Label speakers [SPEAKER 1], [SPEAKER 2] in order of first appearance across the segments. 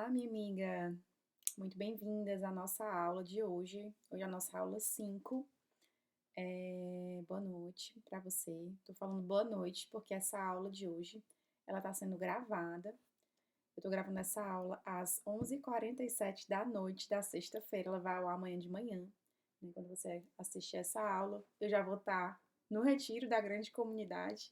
[SPEAKER 1] Olá, minha amiga. Muito bem-vindas à nossa aula de hoje. Hoje é a nossa aula 5. Boa noite para você. Tô falando boa noite porque essa aula de hoje, ela tá sendo gravada. Eu tô gravando essa aula às 11h47 da noite da sexta-feira. Ela vai ao ar amanhã de manhã, né? Quando você assistir essa aula, eu já vou estar no retiro da grande comunidade.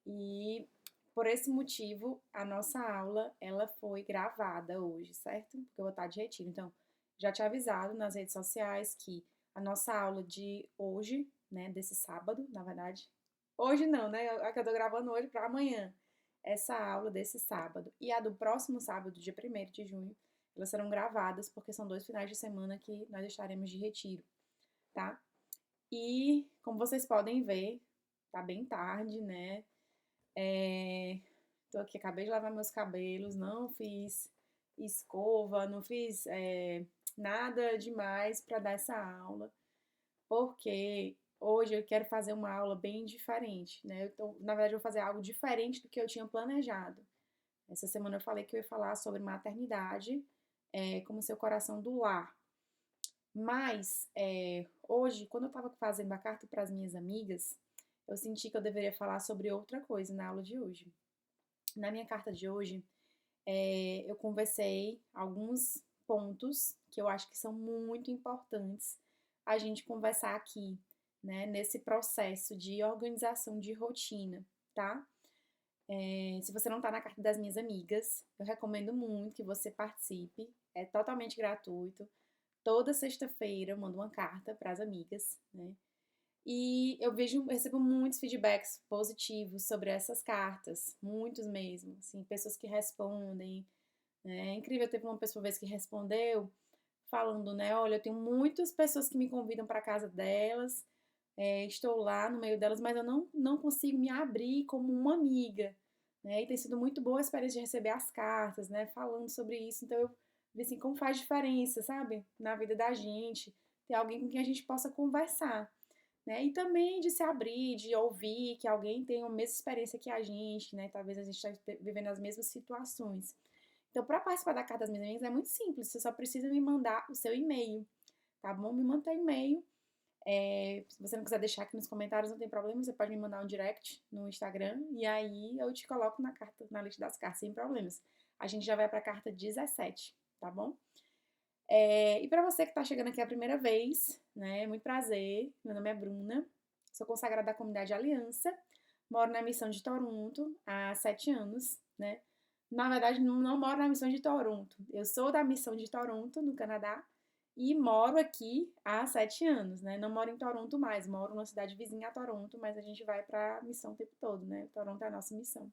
[SPEAKER 1] E por esse motivo, a nossa aula, ela foi gravada hoje, certo? Porque eu vou estar de retiro. Então, já tinha avisado nas redes sociais que a nossa aula de hoje, né, desse sábado, na verdade, hoje não, né? A que eu tô gravando hoje para amanhã. Essa aula desse sábado e a do próximo sábado, dia 1º de junho, elas serão gravadas porque são 2 finais de semana que nós estaremos de retiro, tá? E como vocês podem ver, tá bem tarde, né? Tô aqui, acabei de lavar meus cabelos, não fiz escova, não fiz nada demais para dar essa aula, porque hoje eu quero fazer uma aula bem diferente, né? Na verdade, eu vou fazer algo diferente do que eu tinha planejado. Essa semana eu falei que eu ia falar sobre maternidade, como seu coração do lar. Mas hoje, quando eu estava fazendo a carta para as minhas amigas, eu senti que eu deveria falar sobre outra coisa na aula de hoje. Na minha carta de hoje, eu conversei alguns pontos que eu acho que são muito importantes a gente conversar aqui, né, nesse processo de organização de rotina, tá? Se você não tá na carta das minhas amigas, eu recomendo muito que você participe, é totalmente gratuito. Toda sexta-feira eu mando uma carta para as amigas, né? E recebo muitos feedbacks positivos sobre essas cartas, muitos mesmo, assim, pessoas que respondem, né? É incrível, teve uma pessoa uma vez que respondeu falando, né, olha, eu tenho muitas pessoas que me convidam para casa delas, estou lá no meio delas, mas eu não consigo me abrir como uma amiga, né? E tem sido muito boa a experiência de receber as cartas, né, falando sobre isso. Então eu vi assim como faz diferença, sabe, na vida da gente, ter alguém com quem a gente possa conversar, né? E também de se abrir, de ouvir que alguém tem a mesma experiência que a gente, né? Talvez a gente esteja vivendo as mesmas situações. Então, para participar da Carta das Minhas Amigas é muito simples, você só precisa me mandar o seu e-mail, tá bom? Me manda e-mail. Se você não quiser deixar aqui nos comentários, não tem problema, você pode me mandar um direct no Instagram e aí eu te coloco na carta, na lista das cartas, sem problemas. A gente já vai para a carta 17, tá bom? E para você que está chegando aqui a primeira vez, né? Muito prazer. Meu nome é Bruna, sou consagrada da comunidade Aliança, moro na missão de Toronto há 7 anos, né? Na verdade, não moro na missão de Toronto. Eu sou da missão de Toronto, no Canadá, e moro aqui há 7 anos, né? Não moro em Toronto mais, moro numa cidade vizinha a Toronto, mas a gente vai para a missão o tempo todo, né? Toronto é a nossa missão.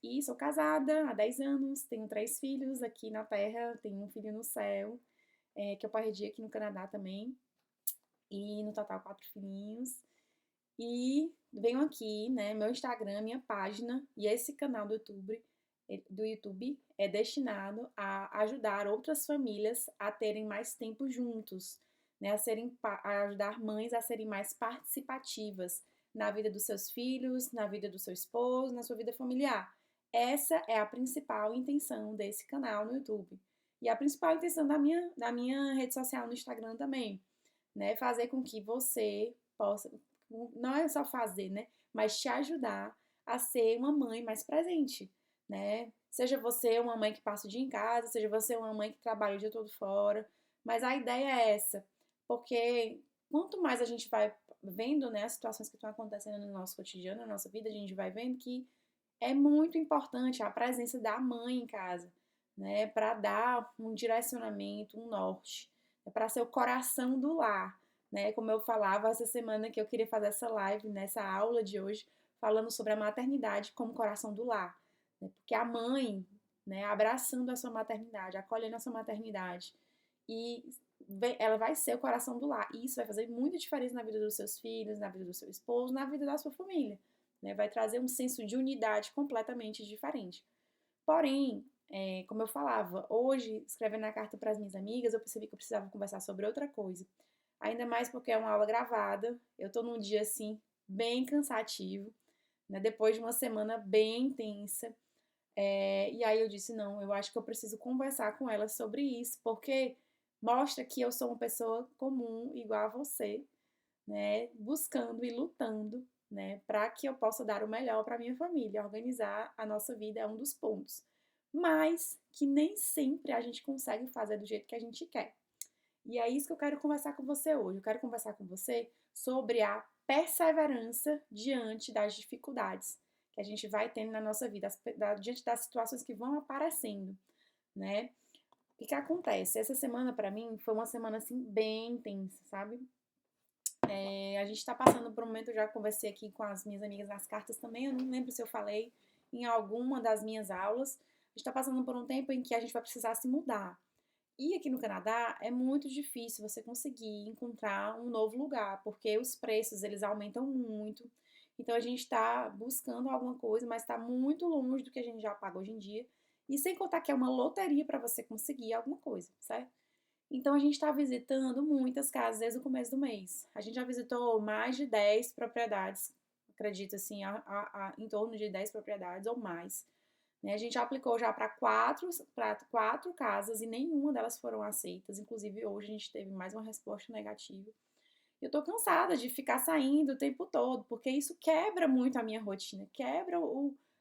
[SPEAKER 1] E sou casada há 10 anos, tenho 3 filhos aqui na Terra, tenho um filho no céu, que eu perdi aqui no Canadá também, e no total 4 filhinhos. E venho aqui, né, meu Instagram, minha página e esse canal do YouTube é destinado a ajudar outras famílias a terem mais tempo juntos, né, a ajudar mães a serem mais participativas na vida dos seus filhos, na vida do seu esposo, na sua vida familiar. Essa é a principal intenção desse canal no YouTube. E a principal intenção da minha rede social no Instagram também, né? Fazer com que você possa, não é só fazer, né? Mas te ajudar a ser uma mãe mais presente, né? Seja você uma mãe que passa o dia em casa, seja você uma mãe que trabalha o dia todo fora, mas a ideia é essa, porque quanto mais a gente vai vendo, né, as situações que estão acontecendo no nosso cotidiano, na nossa vida, a gente vai vendo que é muito importante a presença da mãe em casa, né, para dar um direcionamento, um norte, para ser o coração do lar, né? Como eu falava essa semana que eu queria fazer essa live, nessa aula de hoje, falando sobre a maternidade como coração do lar, né? Porque a mãe, né, abraçando a sua maternidade, acolhendo a sua maternidade, e ela vai ser o coração do lar. E isso vai fazer muita diferença na vida dos seus filhos, na vida do seu esposo, na vida da sua família, né? Vai trazer um senso de unidade completamente diferente. Porém, como eu falava, hoje, escrevendo a carta para as minhas amigas, eu percebi que eu precisava conversar sobre outra coisa. Ainda mais porque é uma aula gravada, eu tô num dia, assim, bem cansativo, né? Depois de uma semana bem intensa. E aí eu disse, não, eu acho que eu preciso conversar com ela sobre isso, porque mostra que eu sou uma pessoa comum, igual a você, né? Buscando e lutando, né? Para que eu possa dar o melhor para minha família. Organizar a nossa vida é um dos pontos. Mas que nem sempre a gente consegue fazer do jeito que a gente quer. E é isso que eu quero conversar com você hoje. Eu quero conversar com você sobre a perseverança diante das dificuldades que a gente vai tendo na nossa vida, diante das situações que vão aparecendo, né? O que acontece? Essa semana, para mim, foi uma semana, assim, bem intensa, sabe? A gente tá passando por um momento, eu já conversei aqui com as minhas amigas nas cartas também, eu não lembro se eu falei em alguma das minhas aulas. A gente tá passando por um tempo em que a gente vai precisar se mudar. E aqui no Canadá é muito difícil você conseguir encontrar um novo lugar, porque os preços eles aumentam muito. Então a gente está buscando alguma coisa, mas está muito longe do que a gente já paga hoje em dia. E sem contar que é uma loteria para você conseguir alguma coisa, certo? Então a gente está visitando muitas casas desde o começo do mês. A gente já visitou mais de 10 propriedades, acredito assim, em torno de 10 propriedades ou mais, né? A gente já aplicou já para quatro casas e nenhuma delas foram aceitas. Inclusive, hoje a gente teve mais uma resposta negativa. Eu tô cansada de ficar saindo o tempo todo, porque isso quebra muito a minha rotina, quebra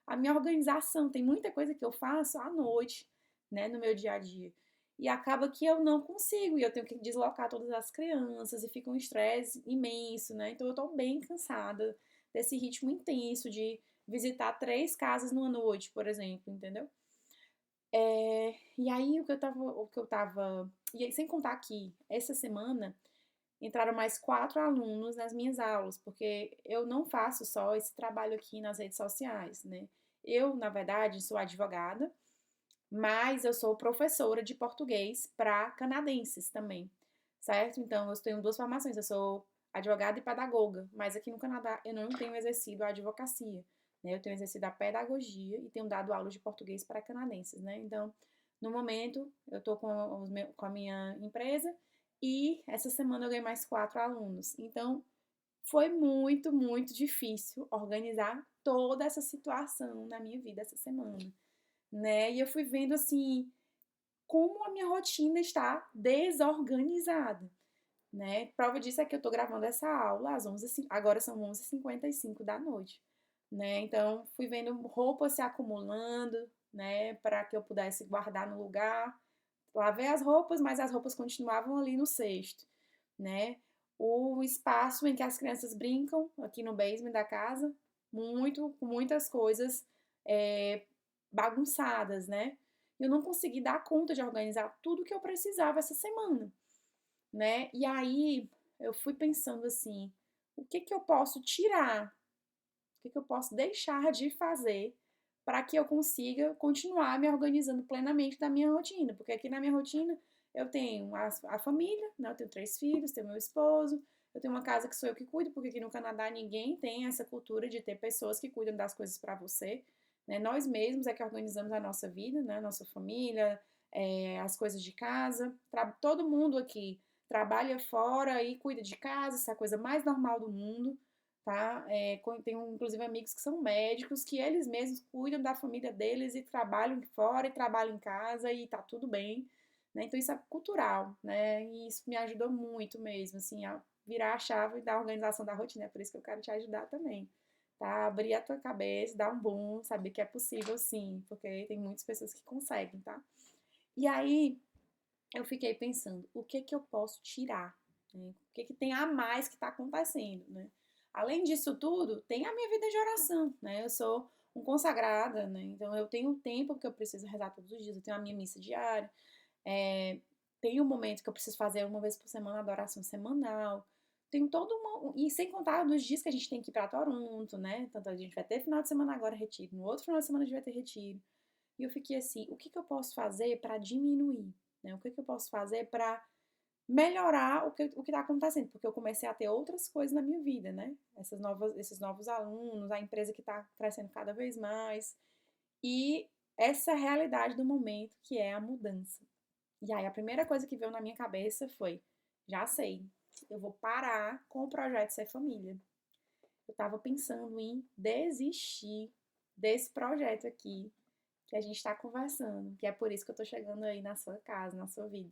[SPEAKER 1] a minha organização. Tem muita coisa que eu faço à noite, né, no meu dia a dia. E acaba que eu não consigo, e eu tenho que deslocar todas as crianças, e fica um estresse imenso, né? Então eu tô bem cansada desse ritmo intenso de visitar 3 casas numa noite, por exemplo, entendeu? E aí e aí, sem contar que essa semana entraram mais 4 alunos nas minhas aulas, porque eu não faço só esse trabalho aqui nas redes sociais, né? Eu, na verdade, sou advogada, mas eu sou professora de português para canadenses também, certo? Então, eu tenho 2 formações, eu sou advogada e pedagoga, mas aqui no Canadá eu não tenho exercido a advocacia, né? Eu tenho exercido a pedagogia e tenho dado aulas de português para canadenses, né? Então, no momento, eu estou com a minha empresa e essa semana eu ganhei mais 4 alunos. Então, foi muito, muito difícil organizar toda essa situação na minha vida essa semana, né? E eu fui vendo assim como a minha rotina está desorganizada, né? Prova disso é que eu tô gravando essa aula às 11 agora são 11h55 da noite, né? Então, fui vendo roupas se acumulando, né, para que eu pudesse guardar no lugar. Lavei as roupas, mas as roupas continuavam ali no cesto, né? O espaço em que as crianças brincam, aqui no basement da casa, com muitas coisas é, bagunçadas, né? Eu não consegui dar conta de organizar tudo que eu precisava essa semana, né? E aí eu fui pensando assim, o que que eu posso tirar? O que que eu posso deixar de fazer para que eu consiga continuar me organizando plenamente da minha rotina? Porque aqui na minha rotina eu tenho a família, né? Eu tenho 3 filhos, tenho meu esposo, eu tenho uma casa que sou eu que cuido, porque aqui no Canadá ninguém tem essa cultura de ter pessoas que cuidam das coisas para você, né? Nós mesmos é que organizamos a nossa vida, né? Nossa família, as coisas de casa, todo mundo aqui trabalha fora e cuida de casa, essa é a coisa mais normal do mundo, tá? Tenho inclusive amigos que são médicos, que eles mesmos cuidam da família deles e trabalham fora e trabalham em casa e tá tudo bem, né? Então isso é cultural, né? E isso me ajudou muito mesmo, assim, a virar a chave da organização da rotina. É por isso que eu quero te ajudar também, tá? Abrir a tua cabeça, dar um boom, saber que é possível sim, porque tem muitas pessoas que conseguem, tá? E aí eu fiquei pensando, o que que eu posso tirar? Né? O que que tem a mais que está acontecendo, né? Além disso tudo, tem a minha vida de oração, né? Eu sou um consagrada, né? Então eu tenho um tempo que eu preciso rezar todos os dias, eu tenho a minha missa diária, é, tem um momento que eu preciso fazer uma vez por semana a adoração semanal, tem todo uma. E sem contar dos dias que a gente tem que ir para Toronto, né? Tanto a gente vai ter final de semana agora retiro, no outro final de semana a gente vai ter retiro. E eu fiquei assim, o que que eu posso fazer para diminuir? Né? O que que eu posso fazer para melhorar o que está acontecendo? Porque eu comecei a ter outras coisas na minha vida, né? Esses novos alunos, a empresa que está crescendo cada vez mais. E essa realidade do momento que é a mudança. E aí a primeira coisa que veio na minha cabeça foi, já sei, eu vou parar com o projeto Ser Família. Eu estava pensando em desistir desse projeto aqui, que a gente está conversando, que é por isso que eu tô chegando aí na sua casa, na sua vida.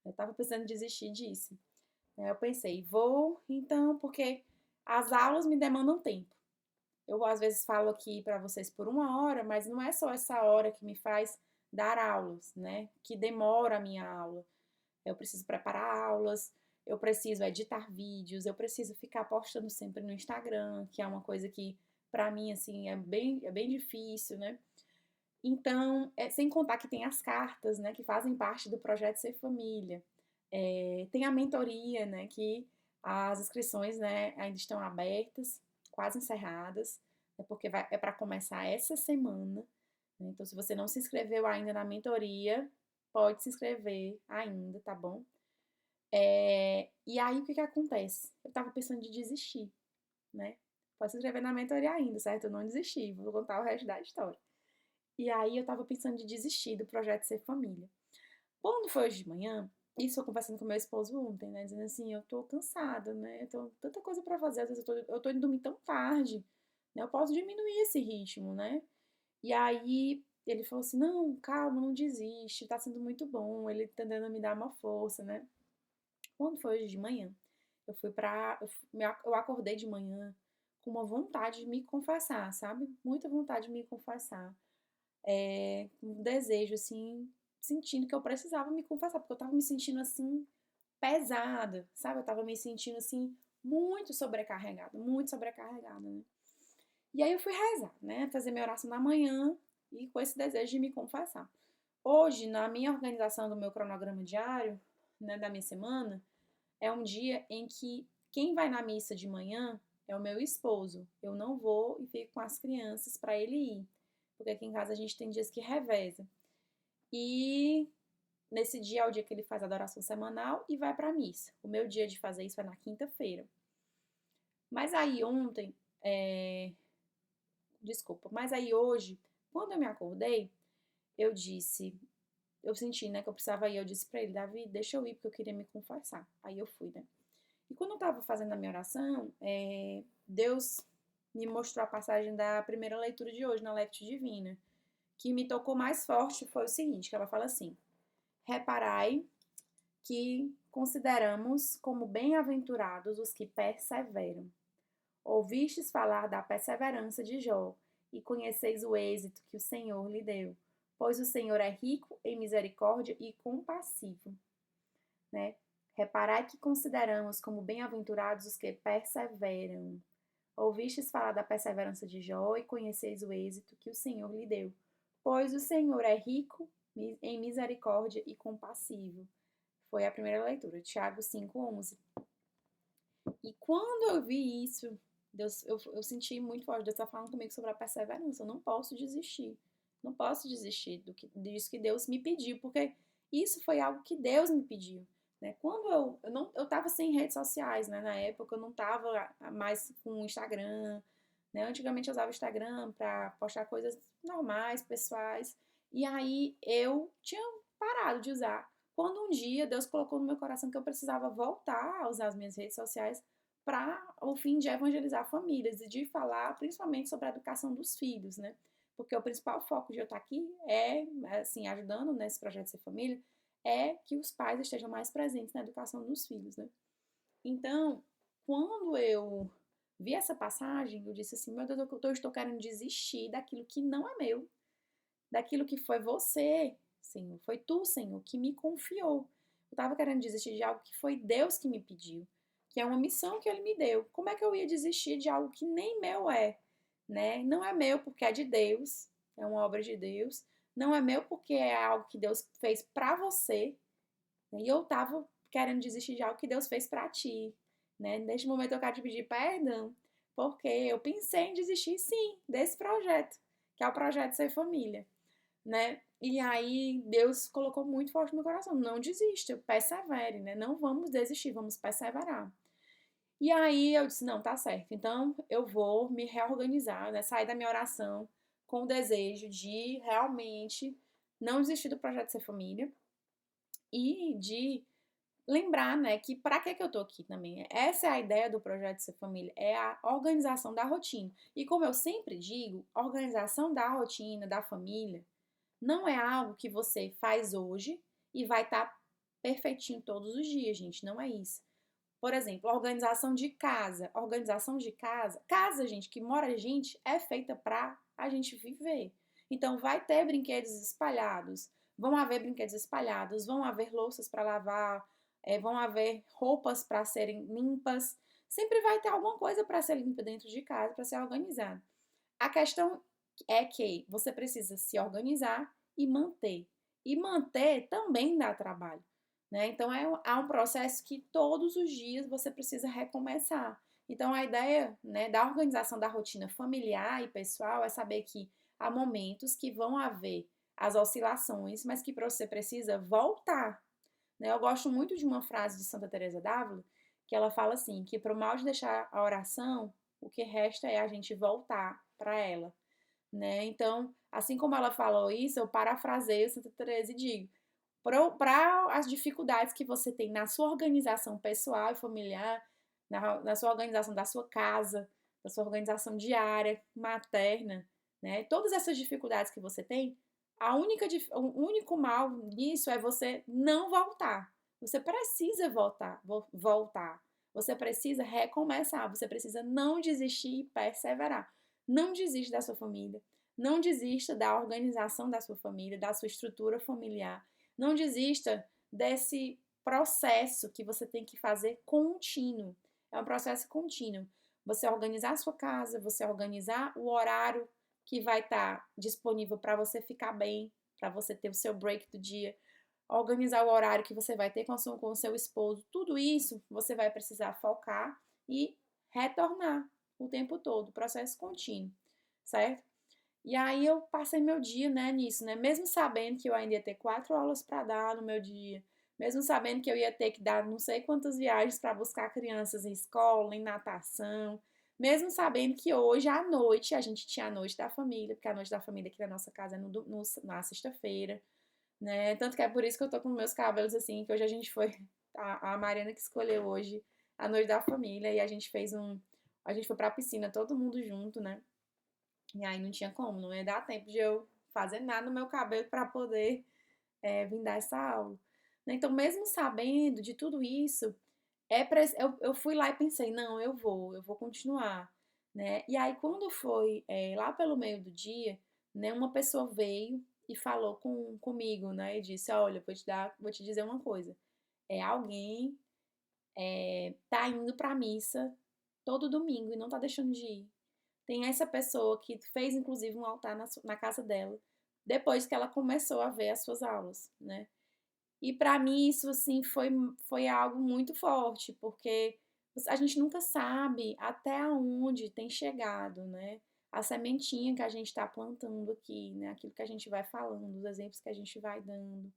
[SPEAKER 1] Eu tava pensando em desistir disso. Eu pensei, vou então, porque as aulas me demandam tempo. Eu às vezes falo aqui para vocês por 1 hora, mas não é só essa hora que me faz dar aulas, né? Que demora a minha aula. Eu preciso preparar aulas, eu preciso editar vídeos, eu preciso ficar postando sempre no Instagram, que é uma coisa que para mim assim é bem difícil, né? Então, sem contar que tem as cartas, né, que fazem parte do projeto Ser Família. Tem a mentoria, né, que as inscrições, né, ainda estão abertas, quase encerradas, né, porque é para começar essa semana. Né? Então, se você não se inscreveu ainda na mentoria, pode se inscrever ainda, tá bom? E aí, o que que acontece? Eu tava pensando de desistir, né? Pode se inscrever na mentoria ainda, certo? Eu não desisti, vou contar o resto da história. E aí eu tava pensando de desistir do projeto Ser Família. Quando foi hoje de manhã, isso eu conversando com meu esposo ontem, né? Dizendo assim, eu tô cansada, né? Eu tô tanta coisa pra fazer, às vezes eu tô indo dormir tão tarde, né? Eu posso diminuir esse ritmo, né? E aí ele falou assim, não, calma, não desiste, tá sendo muito bom, ele tá tentando me dar uma força, né? Quando foi hoje de manhã, eu acordei de manhã com uma vontade de me confessar, sabe? Muita vontade de me confessar. Um desejo, assim, sentindo que eu precisava me confessar, porque eu tava me sentindo, assim, pesada, sabe? Eu tava me sentindo, assim, muito sobrecarregada, né? E aí eu fui rezar, né? Fazer minha oração da manhã e com esse desejo de me confessar. Hoje, na minha organização do meu cronograma diário, né, da minha semana, é um dia em que quem vai na missa de manhã é o meu esposo. Eu não vou e fico com as crianças para ele ir, porque aqui em casa a gente tem dias que reveza. E nesse dia é o dia que ele faz a adoração semanal e vai para a missa. O meu dia de fazer isso é na quinta-feira. Mas aí ontem, desculpa, mas aí hoje, quando eu me acordei, eu disse, eu senti, né, que eu precisava ir, eu disse para ele, Davi, deixa eu ir porque eu queria me confessar. Aí eu fui, né? E quando eu estava fazendo a minha oração, Deus me mostrou a passagem da primeira leitura de hoje, na Lectio Divina, que me tocou mais forte foi o seguinte, que ela fala assim, reparai que consideramos como bem-aventurados os que perseveram. Ouvistes falar da perseverança de Jó e conheceis o êxito que o Senhor lhe deu, pois o Senhor é rico em misericórdia e compassivo, né? Reparai que consideramos como bem-aventurados os que perseveram. Ouvistes falar da perseverança de Jó e conheceis o êxito que o Senhor lhe deu, pois o Senhor é rico em misericórdia e compassivo. Foi a primeira leitura, Tiago 5:11. E quando eu vi isso, Deus, eu senti muito forte, Deus está falando comigo sobre a perseverança. Eu não posso desistir. Não posso desistir disso que Deus me pediu, porque isso foi algo que Deus me pediu. Né? Quando eu tava sem redes sociais, né? Na época eu não tava mais com o Instagram. Né? Antigamente eu usava o Instagram para postar coisas normais, pessoais. E aí eu tinha parado de usar. Quando um dia Deus colocou no meu coração que eu precisava voltar a usar as minhas redes sociais para o fim de evangelizar famílias e de falar principalmente sobre a educação dos filhos, né? Porque o principal foco de eu estar aqui assim, ajudando nesse projeto Ser Família, é que os pais estejam mais presentes na educação dos filhos, né? Então, quando eu vi essa passagem, eu disse assim, meu Deus, eu estou querendo desistir daquilo que não é meu, daquilo que foi você, Senhor, foi tu, Senhor, que me confiou. Eu estava querendo desistir de algo que foi Deus que me pediu, que é uma missão que Ele me deu. Como é que eu ia desistir de algo que nem meu é, né? Não é meu porque é de Deus, é uma obra de Deus. Não é meu porque é algo que Deus fez para você. Né? E eu estava querendo desistir de algo que Deus fez para ti, né? Neste momento eu quero te pedir perdão, porque eu pensei em desistir, sim, desse projeto, que é o projeto Ser Família, né? E aí Deus colocou muito forte no meu coração, não desista, persevere, né? Não vamos desistir, vamos perseverar. E aí eu disse, não, tá certo. Então eu vou me reorganizar, né? Sair da minha oração com o desejo de realmente não desistir do projeto Ser Família e de lembrar, né, que para que eu tô aqui também? Essa é a ideia do projeto Ser Família, é a organização da rotina. E como eu sempre digo, organização da rotina, da família, Não é algo que você faz hoje e vai estar perfeitinho todos os dias, gente. Não é isso. Por exemplo, organização de casa. Organização de casa. Casa, gente, que mora gente, é feita para a gente viver. Então, vai ter brinquedos espalhados. Vão haver brinquedos espalhados. Vão haver louças para lavar. Vão haver roupas para serem limpas. Sempre vai ter alguma coisa para ser limpa dentro de casa, para ser organizado. A questão é que você precisa se organizar e manter. E manter também dá trabalho. Né? Então, há um processo que todos os dias você precisa recomeçar. Então, a ideia, né, da organização da rotina familiar e pessoal é saber que há momentos que vão haver as oscilações, mas que você precisa voltar. Né? Eu gosto muito de uma frase de Santa Teresa d'Ávila, que ela fala assim, que para o mal de deixar a oração, o que resta é a gente voltar para ela. Né? Então, assim como ela falou isso, eu parafraseio Santa Teresa e digo, para as dificuldades que você tem na sua organização pessoal e familiar, na sua organização da sua casa, da sua organização diária, materna, né? Todas essas dificuldades que você tem, o único mal nisso é você não voltar. Você precisa voltar. Você precisa recomeçar. Você precisa não desistir e perseverar. Não desista da sua família. Não desista da organização da sua família, da sua estrutura familiar. Não desista desse processo que você tem que fazer contínuo. É um processo contínuo. Você organizar a sua casa, você organizar o horário que vai estar disponível para você ficar bem, para você ter o seu break do dia, organizar o horário que você vai ter com o seu esposo. Tudo isso você vai precisar focar e retornar o tempo todo, processo contínuo, certo? E aí eu passei meu dia, né, nisso, né? Mesmo sabendo que eu ainda ia ter 4 aulas para dar no meu dia, mesmo sabendo que eu ia ter que dar não sei quantas viagens para buscar crianças em escola, em natação, mesmo sabendo que hoje à noite a gente tinha a noite da família, porque a noite da família aqui na nossa casa é na sexta-feira, né? Tanto que é por isso que eu tô com meus cabelos assim, que hoje a gente foi, a Mariana que escolheu hoje a noite da família e a gente fez a gente foi pra piscina todo mundo junto, né? E aí não tinha como, não ia dar tempo de eu fazer nada no meu cabelo para poder vir dar essa aula. Né? Então, mesmo sabendo de tudo isso, eu fui lá e pensei, não, eu vou continuar. Né? E aí, quando foi lá pelo meio do dia, né, uma pessoa veio e falou comigo, né? E disse, olha, vou te dizer uma coisa. Alguém tá indo pra missa todo domingo e não tá deixando de ir. Tem essa pessoa que fez, inclusive, um altar na casa dela, depois que ela começou a ver as suas aulas, né? E para mim isso, assim, foi algo muito forte, porque a gente nunca sabe até onde tem chegado, né? A sementinha que a gente está plantando aqui, né? Aquilo que a gente vai falando, os exemplos que a gente vai dando.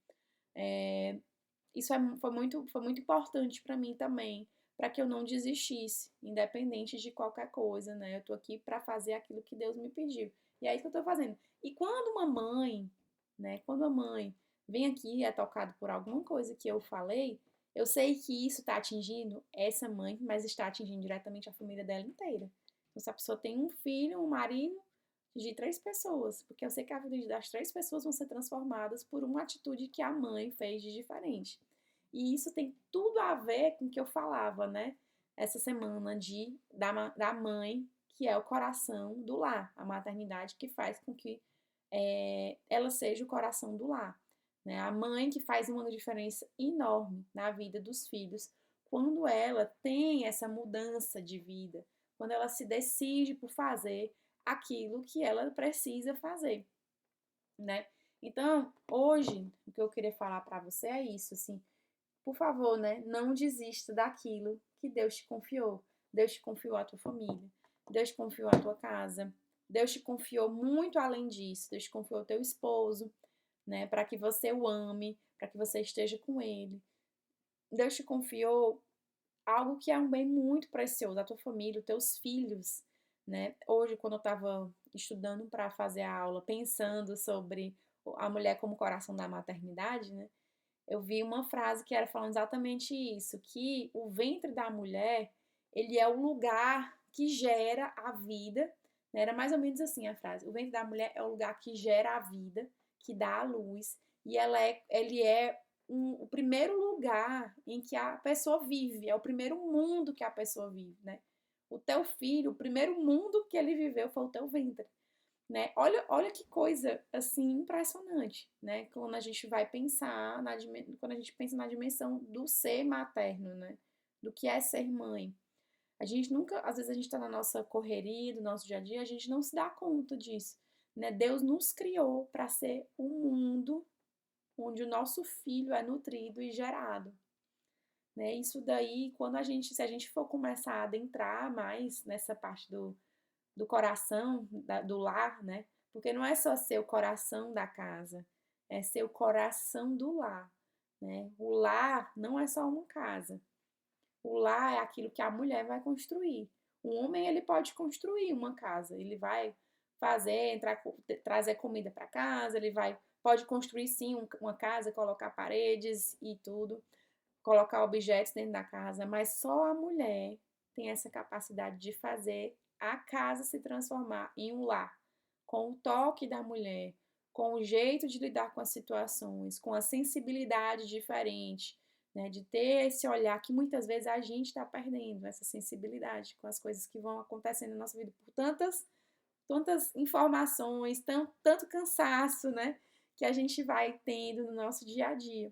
[SPEAKER 1] Isso foi muito importante para mim também, para que eu não desistisse, independente de qualquer coisa, né? Eu tô aqui para fazer aquilo que Deus me pediu. E é isso que eu tô fazendo. E quando uma mãe, né? Quando a mãe vem aqui e é tocada por alguma coisa que eu falei, eu sei que isso está atingindo essa mãe, mas está atingindo diretamente a família dela inteira. Então, se a pessoa tem um filho, um marido, de 3 pessoas, porque eu sei que a vida das 3 pessoas vão ser transformadas por uma atitude que a mãe fez de diferente. E isso tem tudo a ver com o que eu falava, né? Essa semana da mãe, que é o coração do lar, a maternidade que faz com que ela seja o coração do lar. Né? A mãe que faz uma diferença enorme na vida dos filhos quando ela tem essa mudança de vida, quando ela se decide por fazer aquilo que ela precisa fazer, né? Então, hoje, o que eu queria falar para você é isso, assim, por favor, né, não desista daquilo que Deus te confiou. Deus te confiou a tua família, Deus te confiou a tua casa, Deus te confiou muito além disso, Deus te confiou o teu esposo, né, para que você o ame, para que você esteja com ele. Deus te confiou algo que é um bem muito precioso, a tua família, os teus filhos, né? Hoje, quando eu estava estudando para fazer a aula, pensando sobre a mulher como coração da maternidade, né? Eu vi uma frase que era falando exatamente isso, que o ventre da mulher, ele é o lugar que gera a vida, né? Era mais ou menos assim a frase. O ventre da mulher é o lugar que gera a vida, que dá à luz, e ele é o primeiro lugar em que a pessoa vive, é o primeiro mundo que a pessoa vive, né? O teu filho, o primeiro mundo que ele viveu foi o teu ventre, né? Olha que coisa, assim, impressionante, né? Quando a gente vai pensar, quando a gente pensa na dimensão do ser materno, né? Do que é ser mãe. A gente nunca, às vezes a gente tá na nossa correria, do nosso dia a dia, a gente não se dá conta disso, né? Deus nos criou para ser um mundo onde o nosso filho é nutrido e gerado, né? Isso daí, se a gente for começar a adentrar mais nessa parte do coração, do lar, né? Porque não é só ser o coração da casa, é ser o coração do lar, né? O lar não é só uma casa. O lar é aquilo que a mulher vai construir. O homem, ele pode construir uma casa, ele vai trazer comida para casa, pode construir sim uma casa, colocar paredes e tudo, colocar objetos dentro da casa, mas só a mulher tem essa capacidade de fazer a casa se transformar em um lar, com o toque da mulher, com o jeito de lidar com as situações, com a sensibilidade diferente, né, de ter esse olhar que muitas vezes a gente está perdendo, essa sensibilidade com as coisas que vão acontecendo na nossa vida por tantas informações, tanto cansaço, né, que a gente vai tendo no nosso dia a dia,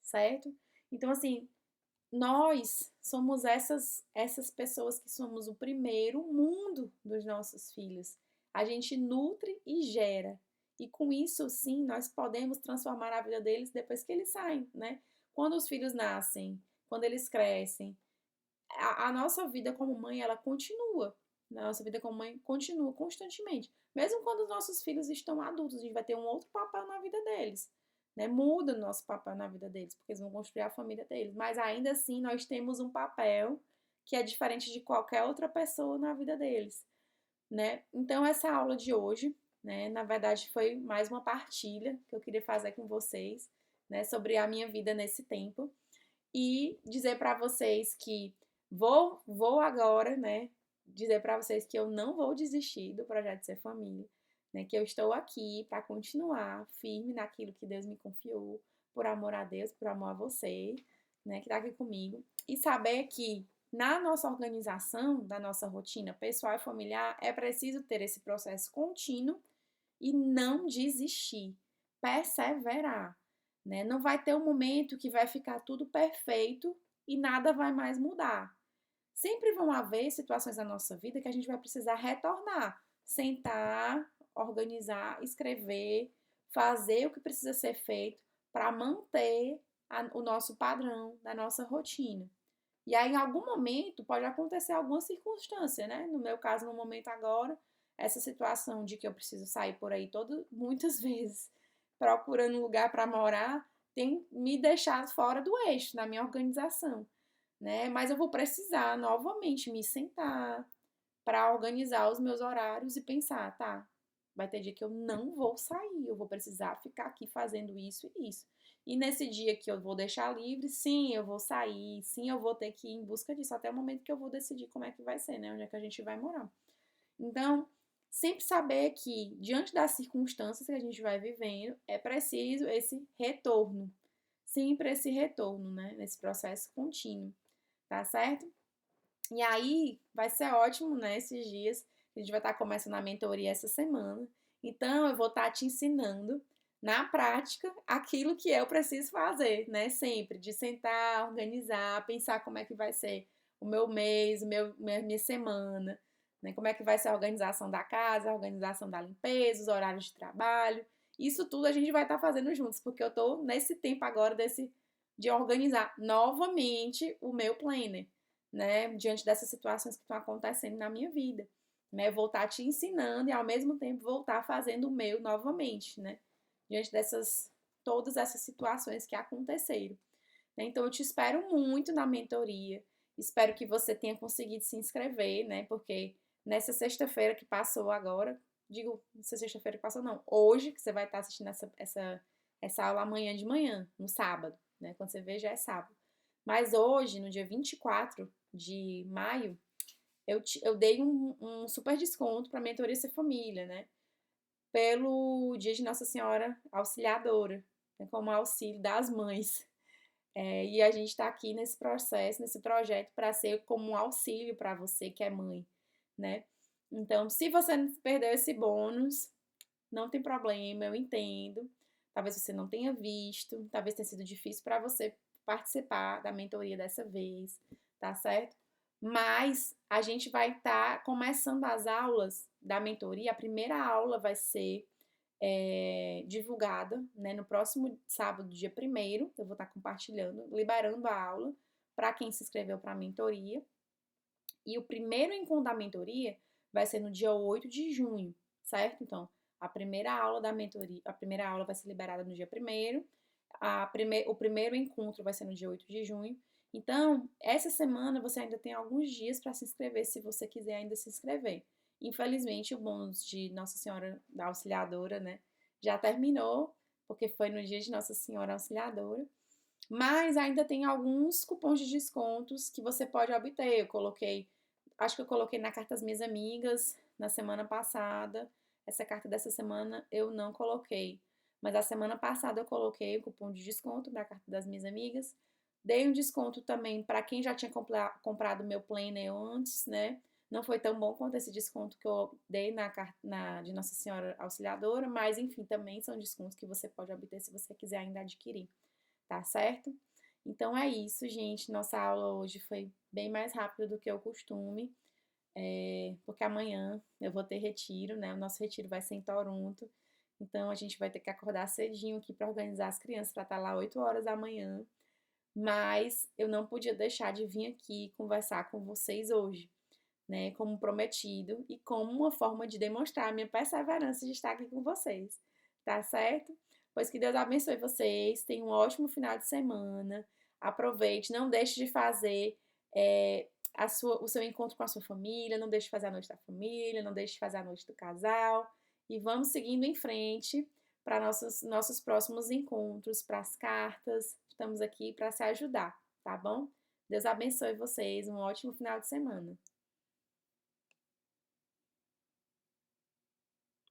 [SPEAKER 1] certo? Então, assim, nós somos essas pessoas que somos o primeiro mundo dos nossos filhos. A gente nutre e gera. E com isso, sim, nós podemos transformar a vida deles depois que eles saem, né? Quando os filhos nascem, quando eles crescem, a nossa vida como mãe, ela continua. A nossa vida como mãe continua constantemente. Mesmo quando os nossos filhos estão adultos, a gente vai ter um outro papel na vida deles. Né? Muda o nosso papel na vida deles, porque eles vão construir a família deles. Mas ainda assim, nós temos um papel que é diferente de qualquer outra pessoa na vida deles. Né? Então, essa aula de hoje, né, na verdade, foi mais uma partilha que eu queria fazer com vocês, né, sobre a minha vida nesse tempo. E dizer para vocês que vou agora, né, dizer para vocês que eu não vou desistir do projeto Ser Família, né, que eu estou aqui para continuar firme naquilo que Deus me confiou, por amor a Deus, por amor a você, né, que está aqui comigo, e saber que na nossa organização, da nossa rotina pessoal e familiar, é preciso ter esse processo contínuo e não desistir, perseverar, né? Não vai ter um momento que vai ficar tudo perfeito e nada vai mais mudar. Sempre vão haver situações na nossa vida que a gente vai precisar retornar, sentar, organizar, escrever, fazer o que precisa ser feito para manter o nosso padrão da nossa rotina. E aí, em algum momento, pode acontecer alguma circunstância, né? No meu caso, no momento agora, essa situação de que eu preciso sair por aí muitas vezes procurando um lugar para morar tem me deixado fora do eixo na minha organização, né? Mas eu vou precisar novamente me sentar para organizar os meus horários e pensar, tá? Vai ter dia que eu não vou sair, eu vou precisar ficar aqui fazendo isso e isso. E nesse dia que eu vou deixar livre, sim, eu vou sair, sim, eu vou ter que ir em busca disso, até o momento que eu vou decidir como é que vai ser, né? Onde é que a gente vai morar. Então, sempre saber que, diante das circunstâncias que a gente vai vivendo, é preciso esse retorno. Sempre esse retorno, né? Nesse processo contínuo, tá certo? E aí, vai ser ótimo, né? Esses dias, a gente vai estar começando a mentoria essa semana. Então, eu vou estar te ensinando, na prática, aquilo que eu preciso fazer, né? Sempre, de sentar, organizar, pensar como é que vai ser o meu mês, minha semana, né? Como é que vai ser a organização da casa, a organização da limpeza, os horários de trabalho. Isso tudo a gente vai estar fazendo juntos, porque eu tô nesse tempo agora de organizar novamente o meu planner, né? Diante dessas situações que estão acontecendo na minha vida, né? Voltar te ensinando e ao mesmo tempo voltar fazendo o meu novamente, né? Diante todas essas situações que aconteceram. Né? Então eu te espero muito na mentoria. Espero que você tenha conseguido se inscrever, né? Porque nessa sexta-feira que passou agora, nessa sexta-feira que passou não, hoje que você vai estar assistindo essa aula amanhã de manhã, no sábado, né? Quando você vê já é sábado. Mas hoje, no dia 24 de maio, eu dei um super desconto para a mentoria Ser Família, né? pelo dia de Nossa Senhora Auxiliadora, né, como auxílio das mães. E a gente está aqui nesse processo, nesse projeto, para ser como um auxílio para você que é mãe, né? Então, se você perdeu esse bônus, não tem problema, eu entendo. Talvez você não tenha visto, talvez tenha sido difícil para você participar da mentoria dessa vez, tá certo? Mas a gente vai estar começando as aulas da mentoria. A primeira aula vai ser divulgada, né, no próximo sábado, dia 1º, eu vou estar compartilhando, liberando a aula para quem se inscreveu para a mentoria. E o primeiro encontro da mentoria vai ser no dia 8 de junho, certo? Então, a primeira aula da mentoria, a primeira aula vai ser liberada no dia 1º, o primeiro encontro vai ser no dia 8 de junho. Então, essa semana você ainda tem alguns dias para se inscrever, se você quiser ainda se inscrever. Infelizmente, o bônus de Nossa Senhora da Auxiliadora, né, já terminou, porque foi no dia de Nossa Senhora Auxiliadora. Mas ainda tem alguns cupons de descontos que você pode obter. Acho que eu coloquei na carta das minhas amigas na semana passada. Essa carta dessa semana eu não coloquei. Mas a semana passada eu coloquei o cupom de desconto da carta das minhas amigas. Dei um desconto também para quem já tinha comprado meu planner antes, né? Não foi tão bom quanto esse desconto que eu dei na carta de Nossa Senhora Auxiliadora, mas enfim, também são descontos que você pode obter se você quiser ainda adquirir, tá certo? Então é isso, gente. Nossa aula hoje foi bem mais rápida do que o costume, porque amanhã eu vou ter retiro, né? O nosso retiro vai ser em Toronto, então a gente vai ter que acordar cedinho aqui para organizar as crianças para estar lá 8 horas da manhã. Mas eu não podia deixar de vir aqui conversar com vocês hoje, né? Como prometido e como uma forma de demonstrar a minha perseverança de estar aqui com vocês, tá certo? Pois que Deus abençoe vocês, tenham um ótimo final de semana, aproveite, não deixe de fazer o seu encontro com a sua família, não deixe de fazer a noite da família, não deixe de fazer a noite do casal, e vamos seguindo em frente para nossos próximos encontros, para as cartas, estamos aqui para se ajudar, tá bom? Deus abençoe vocês, um ótimo final de semana.